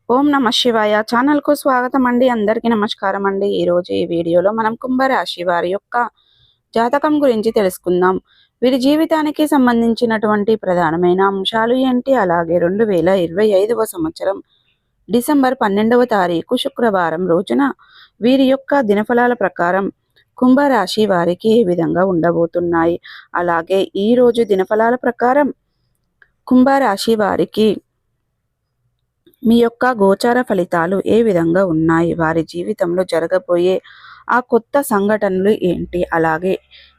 ఓం నమ శివాయ ఛానల్కు స్వాగతం అండి. అందరికీ నమస్కారం అండి. ఈరోజు ఈ వీడియోలో మనం కుంభరాశి వారి యొక్క జాతకం గురించి తెలుసుకుందాం. వీరి జీవితానికి సంబంధించినటువంటి ప్రధానమైన అంశాలు ఏంటి, అలాగే 2025వ సంవత్సరం డిసెంబర్ 12వ తారీఖు శుక్రవారం రోజున వీరి యొక్క దినఫలాల ప్రకారం కుంభరాశి వారికి ఏ విధంగా ఉండబోతున్నాయి, అలాగే ఈ రోజు దినఫలాల ప్రకారం కుంభరాశి వారికి మీ యొక్క గోచార ఫలితాలు ఏ విధంగా ఉన్నాయి, వారి జీవితంలో జరగబోయే ఆ కొత్త సంఘటనలు ఏంటి, అలాగే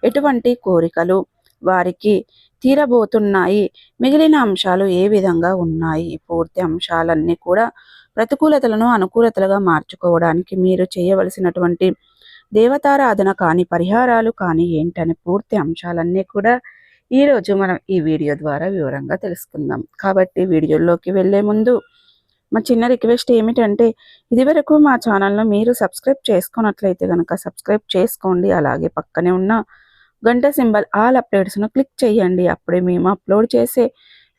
ఎటువంటి కోరికలు వారికి తీరబోతున్నాయి, మిగిలిన అంశాలు ఏ విధంగా ఉన్నాయి, పూర్తి అంశాలన్నీ కూడా ప్రతికూలతలను అనుకూలతలుగా మార్చుకోవడానికి మీరు చేయవలసినటువంటి దేవతారాధన కానీ పరిహారాలు కానీ ఏంటని పూర్తి అంశాలన్నీ కూడా ఈరోజు మనం ఈ వీడియో ద్వారా వివరంగా తెలుసుకుందాం. కాబట్టి వీడియోలోకి వెళ్ళే ముందు మా చిన్న రిక్వెస్ట్ ఏమిటంటే, ఇదివరకు మా ఛానల్ను మీరు సబ్స్క్రైబ్ చేసుకున్నట్లయితే కనుక సబ్స్క్రైబ్ చేసుకోండి. అలాగే పక్కనే ఉన్న గంట సింబల్ ఆల్ అప్డేట్స్ను క్లిక్ చేయండి. అప్పుడే మేము అప్లోడ్ చేసే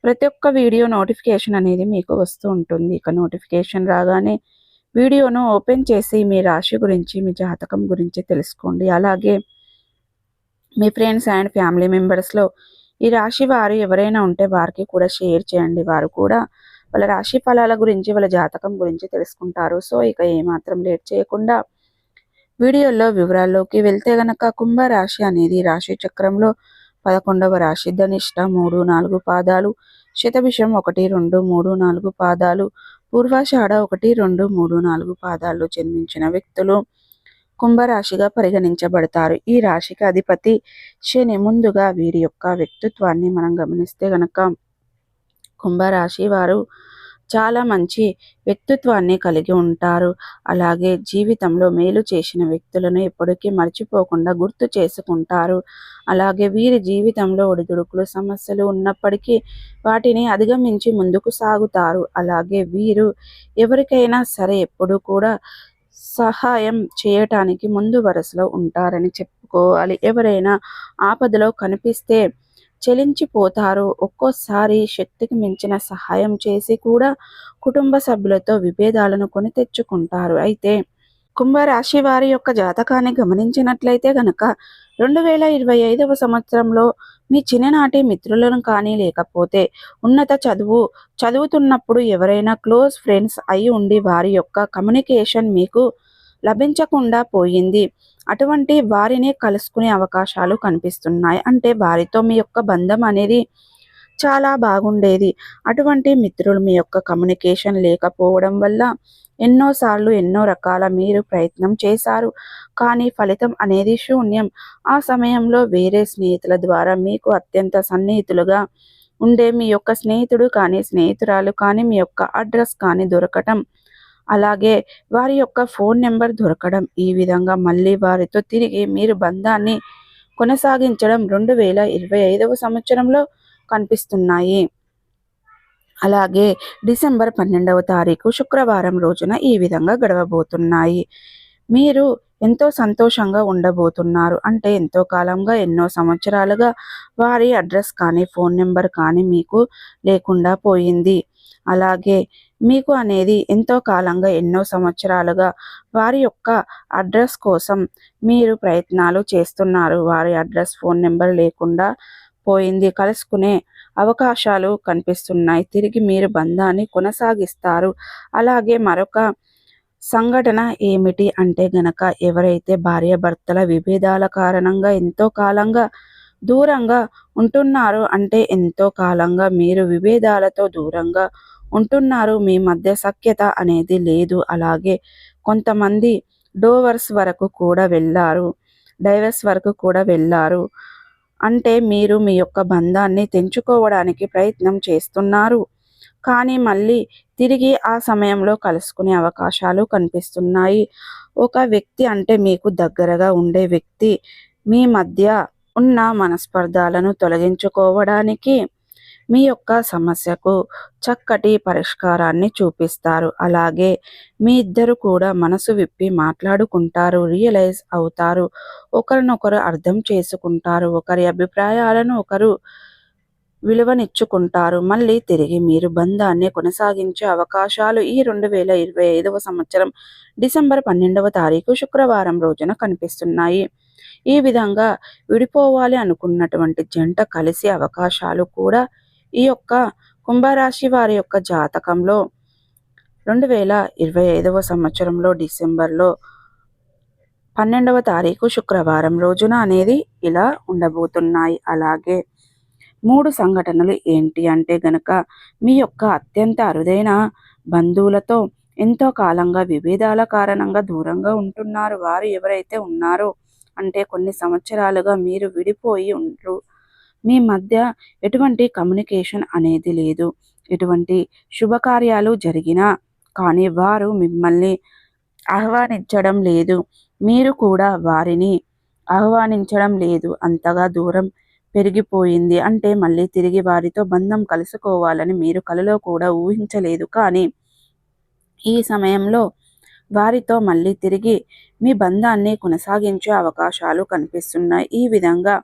ప్రతి ఒక్క వీడియో నోటిఫికేషన్ అనేది మీకు వస్తూ ఉంటుంది. ఇక నోటిఫికేషన్ రాగానే వీడియోను ఓపెన్ చేసి మీ రాశి గురించి, మీ జాతకం గురించి తెలుసుకోండి. అలాగే మీ ఫ్రెండ్స్ అండ్ ఫ్యామిలీ మెంబర్స్లో ఈ రాశి వారు ఎవరైనా ఉంటే వారికి కూడా షేర్ చేయండి. వారు కూడా వాళ్ళ రాశి ఫలాల గురించి, వాళ్ళ జాతకం గురించి తెలుసుకుంటారు. సో ఇక ఏమాత్రం లేట్ చేయకుండా వీడియోలో వివరాల్లోకి వెళ్తే గనక, కుంభరాశి అనేది రాశి చక్రంలో 11వ రాశి. ధనిష్ట 3, 4 పాదాలు, శతభిషం 1, 2, 3, 4 పాదాలు, పూర్వాషాఢ 1, 2, 3, 4 పాదాల్లో జన్మించిన వ్యక్తులు కుంభరాశిగా పరిగణించబడతారు. ఈ రాశికి అధిపతి శని. ముందుగా వీరి యొక్క వ్యక్తిత్వాన్ని మనం గమనిస్తే గనక, కుంభరాశి వారు చాలా మంచి వ్యక్తిత్వాన్ని కలిగి ఉంటారు. అలాగే జీవితంలో మేలు చేసిన వ్యక్తులను ఎప్పటికీ మర్చిపోకుండా గుర్తు చేసుకుంటారు. అలాగే వీరి జీవితంలో ఒడిదుడుకులు, సమస్యలు ఉన్నప్పటికీ వాటిని అధిగమించి ముందుకు సాగుతారు. అలాగే వీరు ఎవరికైనా సరే ఎప్పుడు కూడా సహాయం చేయటానికి ముందు వరుసలో ఉంటారని చెప్పుకోవాలి. ఎవరైనా ఆపదలో కనిపిస్తే చెలించిపోతారు. ఒక్కోసారి శక్తికి మించిన సహాయం చేసి కూడా కుటుంబ సభ్యులతో విభేదాలను కొని తెచ్చుకుంటారు. అయితే కుంభరాశి వారి యొక్క జాతకాన్ని గమనించినట్లయితే గనక, 2025వ సంవత్సరంలో మీ చిన్ననాటి మిత్రులను కానీ, లేకపోతే ఉన్నత చదువుతున్నప్పుడు ఎవరైనా క్లోజ్ ఫ్రెండ్స్ అయి ఉండి వారి యొక్క కమ్యూనికేషన్ మీకు లభించకుండా పోయింది. అటువంటి వారిని కలుసుకునే అవకాశాలు కనిపిస్తున్నాయి. అంటే వారితో మీ యొక్క బంధం అనేది చాలా బాగుండేది. అటువంటి మిత్రులు మీ యొక్క కమ్యూనికేషన్ లేకపోవడం వల్ల ఎన్నోసార్లు ఎన్నో రకాల మీరు ప్రయత్నం చేశారు, కానీ ఫలితం అనేది శూన్యం. ఆ సమయంలో వేరే స్నేహితుల ద్వారా మీకు అత్యంత సన్నిహితులుగా ఉండే మీ యొక్క స్నేహితుడు కానీ, స్నేహితురాలు కానీ, మీ యొక్క అడ్రస్ కానీ దొరకటం, అలాగే వారి యొక్క ఫోన్ నెంబర్ దొరకడం, ఈ విధంగా మళ్ళీ వారితో తిరిగి మీరు బంధాన్ని కొనసాగించడం 2025వ సంవత్సరంలో కనిపిస్తున్నాయి. అలాగే డిసెంబర్ 12వ తారీఖు శుక్రవారం రోజున ఈ విధంగా గడవబోతున్నాయి. మీరు ఎంతో సంతోషంగా ఉండబోతున్నారు. అంటే ఎంతో కాలంగా, ఎన్నో సంవత్సరాలుగా వారి అడ్రస్ కానీ, ఫోన్ నెంబర్ కానీ మీకు లేకుండా పోయింది. అలాగే మీకు అనేది ఎంతో కాలంగా, ఎన్నో సంవత్సరాలుగా వారి యొక్క అడ్రస్ కోసం మీరు ప్రయత్నాలు చేస్తున్నారు. వారి అడ్రస్, ఫోన్ నెంబర్ లేకుండా పోయింది. కలుసుకునే అవకాశాలు కనిపిస్తున్నాయి. తిరిగి మీరు బంధాన్ని కొనసాగిస్తారు. అలాగే మరొక సంఘటన ఏమిటి అంటే గనక, ఎవరైతే భార్యాభర్తల విభేదాల కారణంగా ఎంతో కాలంగా దూరంగా ఉంటున్నారో, అంటే ఎంతో కాలంగా మీరు విభేదాలతో దూరంగా ఉంటున్నారు, మీ మధ్య సఖ్యత అనేది లేదు. అలాగే కొంతమంది డైవర్స్ వరకు కూడా వెళ్ళారు. అంటే మీరు మీ యొక్క బంధాన్ని తెంచుకోవడానికి ప్రయత్నం చేస్తున్నారు, కానీ మళ్ళీ తిరిగి ఆ సమయంలో కలుసుకునే అవకాశాలు కనిపిస్తున్నాయి. ఒక వ్యక్తి, అంటే మీకు దగ్గరగా ఉండే వ్యక్తి మీ మధ్య ఉన్న మనస్పర్ధాలను తొలగించుకోవడానికి మీ యొక్క సమస్యకు చక్కటి పరిష్కారాన్ని చూపిస్తారు. అలాగే మీ ఇద్దరు కూడా మనసు విప్పి మాట్లాడుకుంటారు, రియలైజ్ అవుతారు, ఒకరినొకరు అర్థం చేసుకుంటారు, ఒకరి అభిప్రాయాలను ఒకరు విలువనిచ్చుకుంటారు. మళ్ళీ తిరిగి మీరు బంధాన్ని కొనసాగించే అవకాశాలు ఈ 2025వ సంవత్సరం డిసెంబర్ 12వ తారీఖు శుక్రవారం రోజున కనిపిస్తున్నాయి. ఈ విధంగా విడిపోవాలి అనుకున్నటువంటి జంట కలిసే అవకాశాలు కూడా ఈ యొక్క కుంభరాశి వారి యొక్క జాతకంలో 2025వ సంవత్సరంలో డిసెంబర్లో 12వ తారీఖు శుక్రవారం రోజున అనేది ఇలా ఉండబోతున్నాయి. అలాగే 3 సంఘటనలు ఏంటి అంటే గనక, మీ యొక్క అత్యంత అరుదైన బంధువులతో ఎంతో కాలంగా విభేదాల కారణంగా దూరంగా ఉంటున్నారు. వారు ఎవరైతే ఉన్నారో అంటే కొన్ని సంవత్సరాలుగా మీరు విడిపోయి ఉండరు. మీ మధ్య ఎటువంటి కమ్యూనికేషన్ అనేది లేదు. ఎటువంటి శుభకార్యాలు జరిగినా కానీ వారు మిమ్మల్ని ఆహ్వానించడం లేదు. మీరు కూడా వారిని ఆహ్వానించడం లేదు. అంతగా దూరం పెరిగిపోయింది. అంటే మళ్ళీ తిరిగి వారితో బంధం కలుసుకోవాలని మీరు కలలో కూడా ఊహించలేదు. కానీ ఈ సమయంలో వారితో మళ్ళీ తిరిగి మీ బంధాన్ని కొనసాగించే అవకాశాలు కనిపిస్తున్నాయి. ఈ విధంగా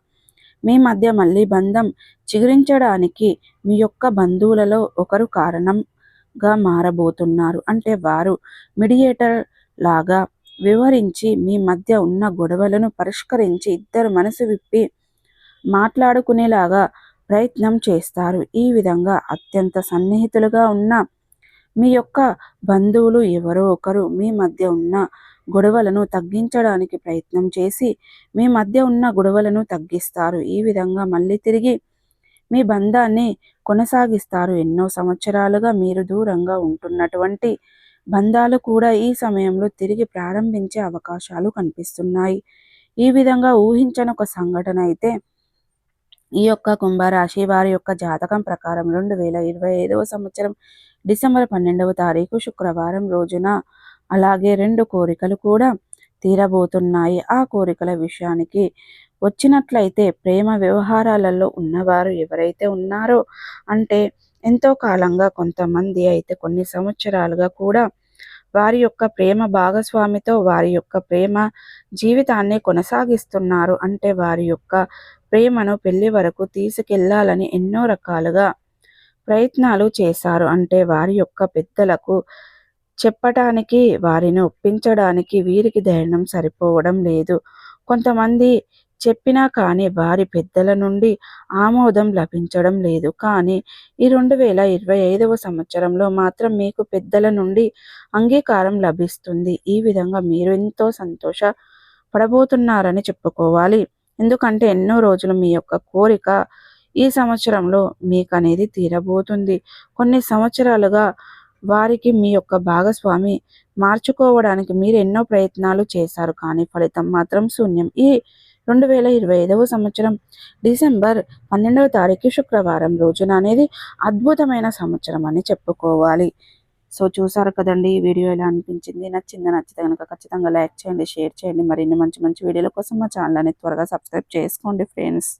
మీ మధ్య మళ్ళీ బంధం చిగురించడానికి మీ యొక్క బంధువులలో ఒకరు కారణంగా మారబోతున్నారు. అంటే వారు మీడియేటర్ లాగా వివరించి మీ మధ్య ఉన్న గొడవలను పరిష్కరించి ఇద్దరు మనసు విప్పి మాట్లాడుకునేలాగా ప్రయత్నం చేస్తారు. ఈ విధంగా అత్యంత సన్నిహితులుగా ఉన్న మీ యొక్క బంధువులు ఎవరో ఒకరు మీ మధ్య ఉన్న గొడవలను తగ్గించడానికి ప్రయత్నం చేసి మీ మధ్య ఉన్న గొడవలను తగ్గిస్తారు. ఈ విధంగా మళ్ళీ తిరిగి మీ బంధాన్ని కొనసాగిస్తారు. ఎన్నో సంవత్సరాలుగా మీరు దూరంగా ఉంటున్నటువంటి బంధాలు కూడా ఈ సమయంలో తిరిగి ప్రారంభించే అవకాశాలు కనిపిస్తున్నాయి. ఈ విధంగా ఊహించని ఒక సంఘటన అయితే ఈ యొక్క కుంభరాశి వారి యొక్క జాతకం ప్రకారం 2025వ సంవత్సరం డిసెంబర్ 12వ తారీఖు శుక్రవారం రోజున అలాగే 2 కోరికలు కూడా తీరబోతున్నాయి. ఆ కోరికల విషయానికి వచ్చినట్లయితే ప్రేమ వ్యవహారాలలో ఉన్నవారు ఎవరైతే ఉన్నారో అంటే ఎంతో కాలంగా కొంతమంది అయితే కొన్ని సంవత్సరాలుగా కూడా వారి యొక్క ప్రేమ భాగస్వామితో వారి యొక్క ప్రేమ జీవితాన్ని కొనసాగిస్తున్నారు. అంటే వారి యొక్క ప్రేమను పెళ్లి వరకు తీసుకెళ్లాలని ఎన్నో రకాలుగా ప్రయత్నాలు చేశారు. అంటే వారి యొక్క పెద్దలకు చెప్పటానికి వారిని ఒప్పించడానికి వీరికి ధైర్యం సరిపోవడం లేదు. కొంతమంది చెప్పినా కానీ వారి పెద్దల నుండి ఆమోదం లభించడం లేదు. కానీ ఈ 2025వ సంవత్సరంలో మాత్రం మీకు పెద్దల నుండి అంగీకారం లభిస్తుంది. ఈ విధంగా మీరు ఎంతో సంతోషపడబోతున్నారని చెప్పుకోవాలి. ఎందుకంటే ఎన్నో రోజులు మీ యొక్క కోరిక ఈ సంవత్సరంలో మీకు అనేది తీరబోతుంది. కొన్ని సంవత్సరాలుగా వారికి మీ యొక్క భాగస్వామి మార్చుకోవడానికి మీరు ఎన్నో ప్రయత్నాలు చేశారు. కానీ ఫలితం మాత్రం శూన్యం. ఈ 2025వ సంవత్సరం డిసెంబర్ 12వ తారీఖు శుక్రవారం రోజున అనేది అద్భుతమైన సంవత్సరం అని చెప్పుకోవాలి. సో చూసారు కదండి, ఈ వీడియో ఎలా అనిపించింది? నచ్చితే కనుక ఖచ్చితంగా లైక్ చేయండి, షేర్ చేయండి. మరిన్ని మంచి మంచి వీడియోల కోసం మా ఛానల్ అనేది త్వరగా సబ్స్క్రైబ్ చేసుకోండి ఫ్రెండ్స్.